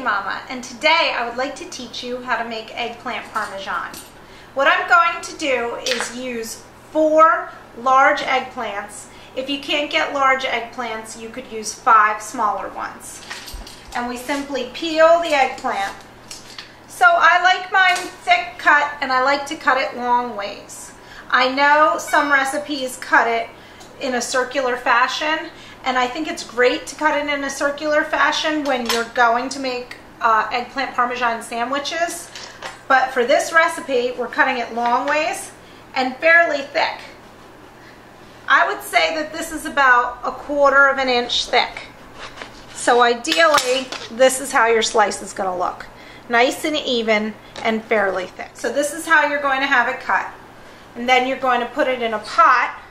Mama, and today I would like to teach you how to make eggplant parmesan. What I'm going to do is use 4 large eggplants. If you can't get large eggplants, you could use 5 smaller ones. And we simply peel the eggplant. So I like mine thick cut, and I like to cut it long ways. I know some recipes cut it in a circular fashion, and I think it's great to cut it in a circular fashion when you're going to make eggplant parmesan sandwiches. But for this recipe, we're cutting it long ways and fairly thick. I would say that this is about 1/4 inch thick. So ideally, this is how your slice is going to look. Nice and even and fairly thick. So this is how you're going to have it cut. And then you're going to put it in a pot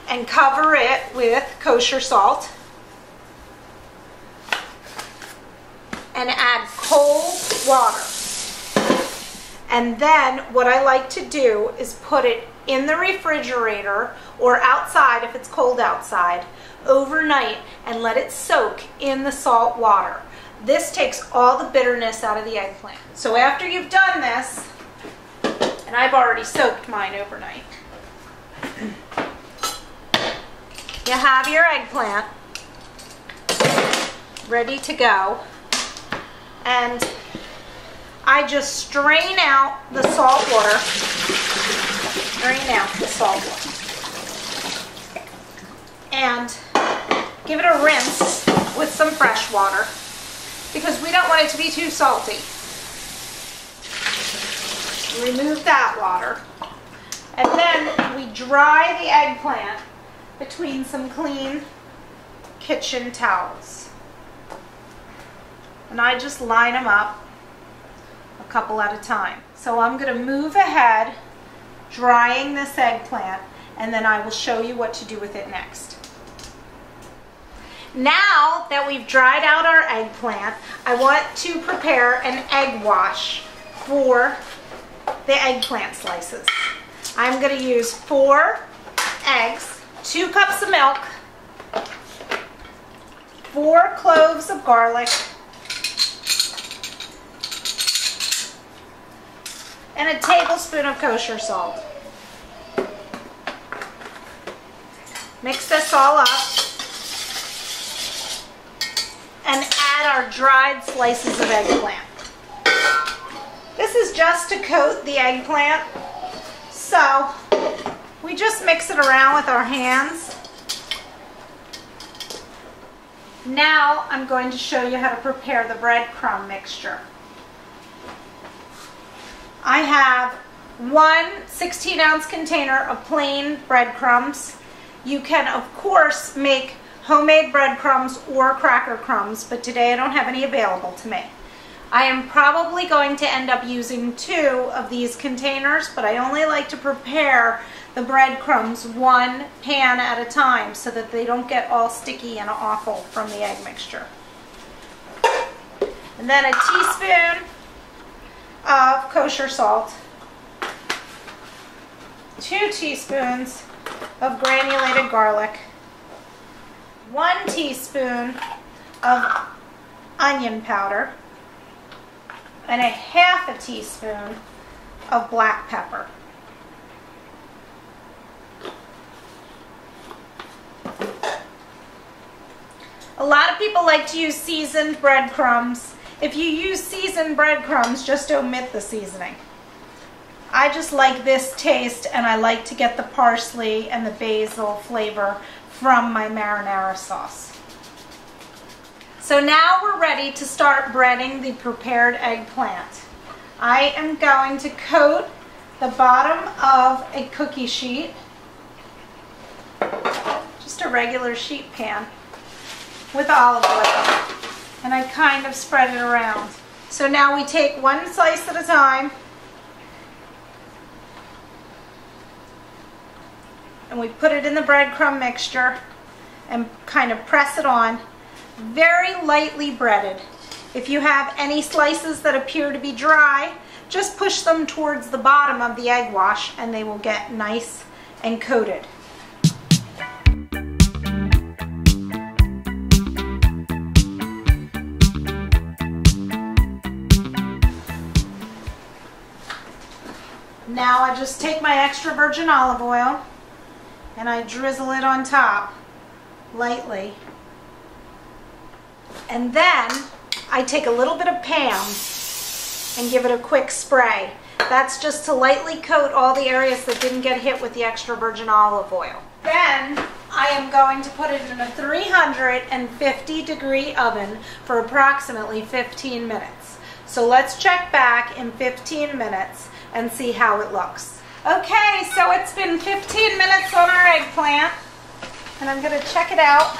and cover it with kosher salt. And add cold water. And then what I like to do is put it in the refrigerator or outside if it's cold outside overnight and let it soak in the salt water. This takes all the bitterness out of the eggplant. So after you've done this, and I've already soaked mine overnight, you have your eggplant ready to go, and I just strain out the salt water. Drain out the salt water. And give it a rinse with some fresh water because we don't want it to be too salty. Remove that water. And then we dry the eggplant between some clean kitchen towels. And I just line them up a couple at a time. So I'm going to move ahead drying this eggplant, and then I will show you what to do with it next. Now that we've dried out our eggplant, I want to prepare an egg wash for the eggplant slices. I'm going to use 4 eggs, 2 cups of milk, 4 cloves of garlic, and a tablespoon of kosher salt. Mix this all up and add our dried slices of eggplant. This is just to coat the eggplant, so we just mix it around with our hands. Now I'm going to show you how to prepare the breadcrumb mixture. I have 1 16-ounce container of plain breadcrumbs. You can, of course, make homemade breadcrumbs or cracker crumbs, but today I don't have any available to me. I am probably going to end up using 2 of these containers, but I only like to prepare the breadcrumbs 1 pan at a time so that they don't get all sticky and awful from the egg mixture. And then a teaspoon of kosher salt, 2 teaspoons of granulated garlic, 1 teaspoon of onion powder, and a 1/2 teaspoon of black pepper. A lot of people like to use seasoned breadcrumbs. If you use seasoned breadcrumbs, just omit the seasoning. I just like this taste, and I like to get the parsley and the basil flavor from my marinara sauce. So now we're ready to start breading the prepared eggplant. I am going to coat the bottom of a cookie sheet, just a regular sheet pan, with olive oil. And I kind of spread it around. So now we take 1 slice at a time and we put it in the breadcrumb mixture and kind of press it on, very lightly breaded. If you have any slices that appear to be dry, just push them towards the bottom of the egg wash and they will get nice and coated. Now I just take my extra virgin olive oil and I drizzle it on top lightly. And then I take a little bit of Pam and give it a quick spray. That's just to lightly coat all the areas that didn't get hit with the extra virgin olive oil. Then I am going to put it in a 350-degree oven for approximately 15 minutes. So let's check back in 15 minutes and see how it looks. Okay, so it's been 15 minutes on our eggplant, and I'm going to check it out.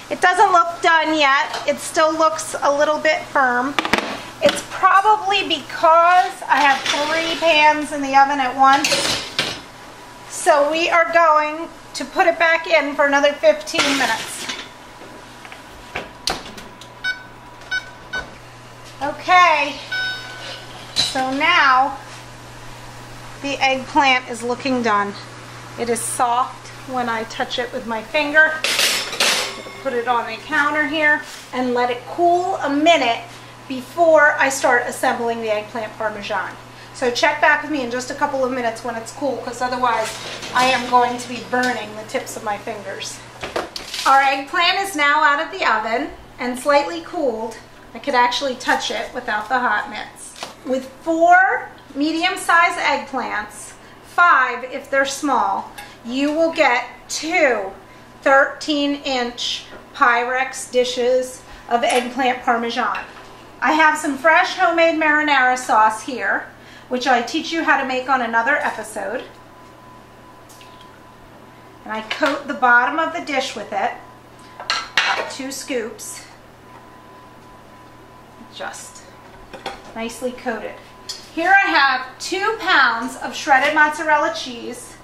It doesn't look done yet. It still looks a little bit firm. It's probably because I have 3 pans in the oven at once. So we are going to put it back in for another 15 minutes. Okay, so now the eggplant is looking done. It is soft when I touch it with my finger. Put it on the counter here and let it cool a minute before I start assembling the eggplant parmesan. So check back with me in just a couple of minutes when it's cool, because otherwise I am going to be burning the tips of my fingers. Our eggplant is now out of the oven and slightly cooled. I could actually touch it without the hot mitts. With 4 medium-sized eggplants, 5 if they're small, you will get 2 13-inch Pyrex dishes of eggplant parmesan. I have some fresh homemade marinara sauce here, which I teach you how to make on another episode. And I coat the bottom of the dish with it, about 2 scoops, just nicely coated. Here I have 2 pounds of shredded mozzarella cheese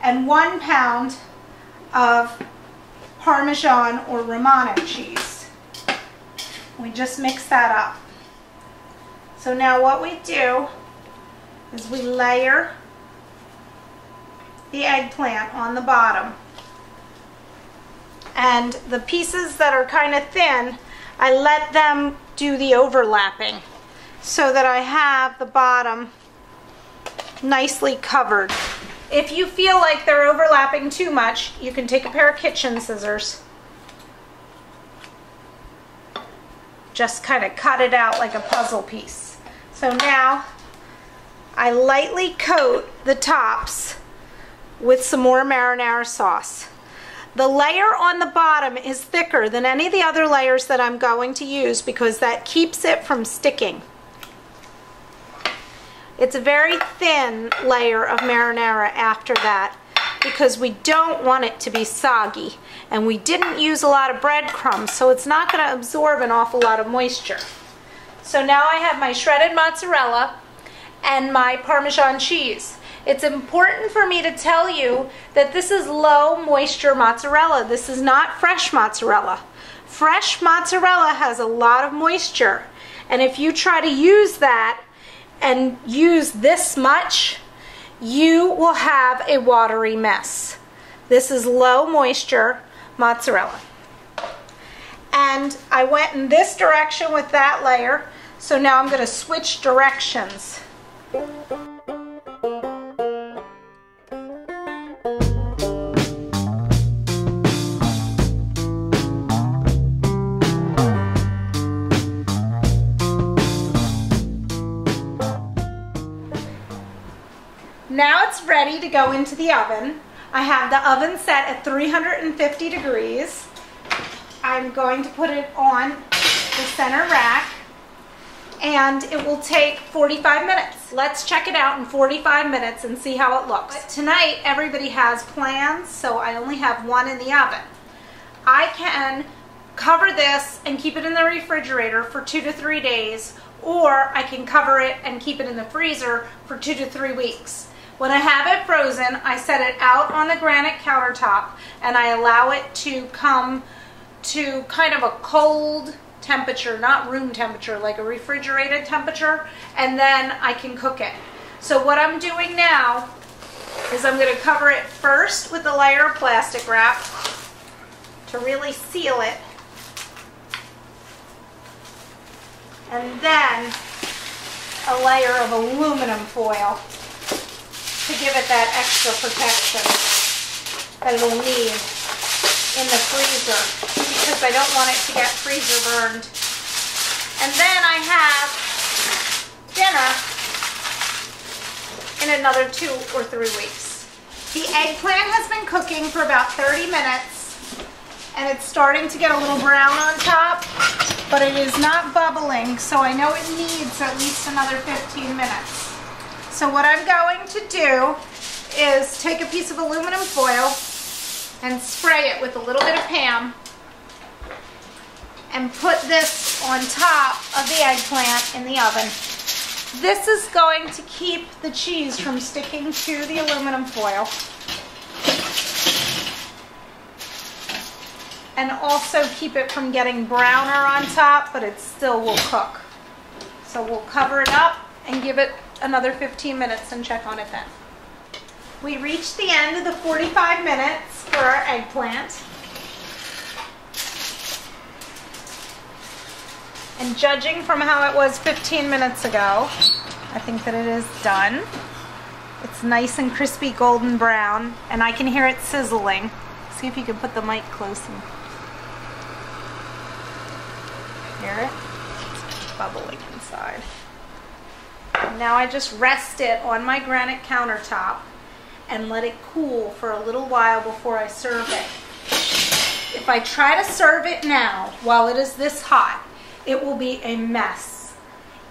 and 1 pound of Parmesan or Romano cheese. We just mix that up. So now what we do is we layer the eggplant on the bottom. And the pieces that are kind of thin, I let them do the overlapping so that I have the bottom nicely covered. If you feel like they're overlapping too much, you can take a pair of kitchen scissors. Just kind of cut it out like a puzzle piece. So now I lightly coat the tops with some more marinara sauce. The layer on the bottom is thicker than any of the other layers that I'm going to use because that keeps it from sticking. It's a very thin layer of marinara after that because we don't want it to be soggy, and we didn't use a lot of breadcrumbs, so it's not going to absorb an awful lot of moisture. So now I have my shredded mozzarella and my Parmesan cheese. It's important for me to tell you that this is low moisture mozzarella. This is not fresh mozzarella. Fresh mozzarella has a lot of moisture, and if you try to use that and use this much, you will have a watery mess. This is low moisture mozzarella. And I went in this direction with that layer, so now I'm going to switch directions. Now it's ready to go into the oven. I have the oven set at 350 degrees. I'm going to put it on the center rack, and it will take 45 minutes. Let's check it out in 45 minutes and see how it looks. But tonight everybody has plans, so I only have one in the oven. I can cover this and keep it in the refrigerator for 2 to 3 days, or I can cover it and keep it in the freezer for 2 to 3 weeks. When I have it frozen, I set it out on the granite countertop and I allow it to come to kind of a cold temperature, not room temperature, like a refrigerated temperature, and then I can cook it. So what I'm doing now is I'm going to cover it first with a layer of plastic wrap to really seal it, and then a layer of aluminum foil to give it that extra protection that it'll need in the freezer because I don't want it to get freezer burned. And then I have dinner in another 2 or 3 weeks. The eggplant has been cooking for about 30 minutes and it's starting to get a little brown on top, but it is not bubbling, so I know it needs at least another 15 minutes. So what I'm going to do is take a piece of aluminum foil and spray it with a little bit of Pam and put this on top of the eggplant in the oven. This is going to keep the cheese from sticking to the aluminum foil and also keep it from getting browner on top, but it still will cook. So we'll cover it up and give it another 15 minutes and check on it then. We reached the end of the 45 minutes for our eggplant. And judging from how it was 15 minutes ago, I think that it is done. It's nice and crispy golden brown, and I can hear it sizzling. See if you can put the mic close and hear it. It's bubbling inside. Now I just rest it on my granite countertop and let it cool for a little while before I serve it. If I try to serve it now while it is this hot, it will be a mess.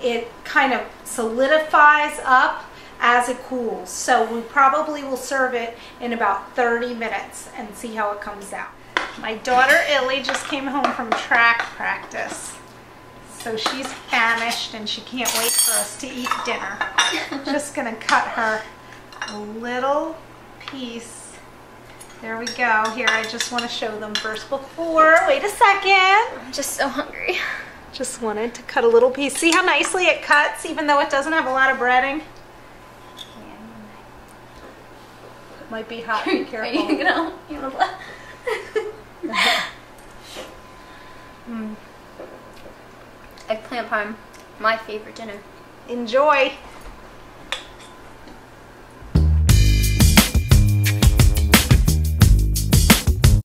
It kind of solidifies up as it cools. So we probably will serve it in about 30 minutes and see how it comes out. My daughter Illy just came home from track practice. So she's famished and she can't wait for us to eat dinner. Just gonna cut her a little piece. There we go. Here, I just want to show them first before. Wait a second. I'm just so hungry. Just wanted to cut a little piece. See how nicely it cuts, even though it doesn't have a lot of breading? It might be hot. Be careful. Are you gonna Eggplant parm, my favorite dinner. Enjoy.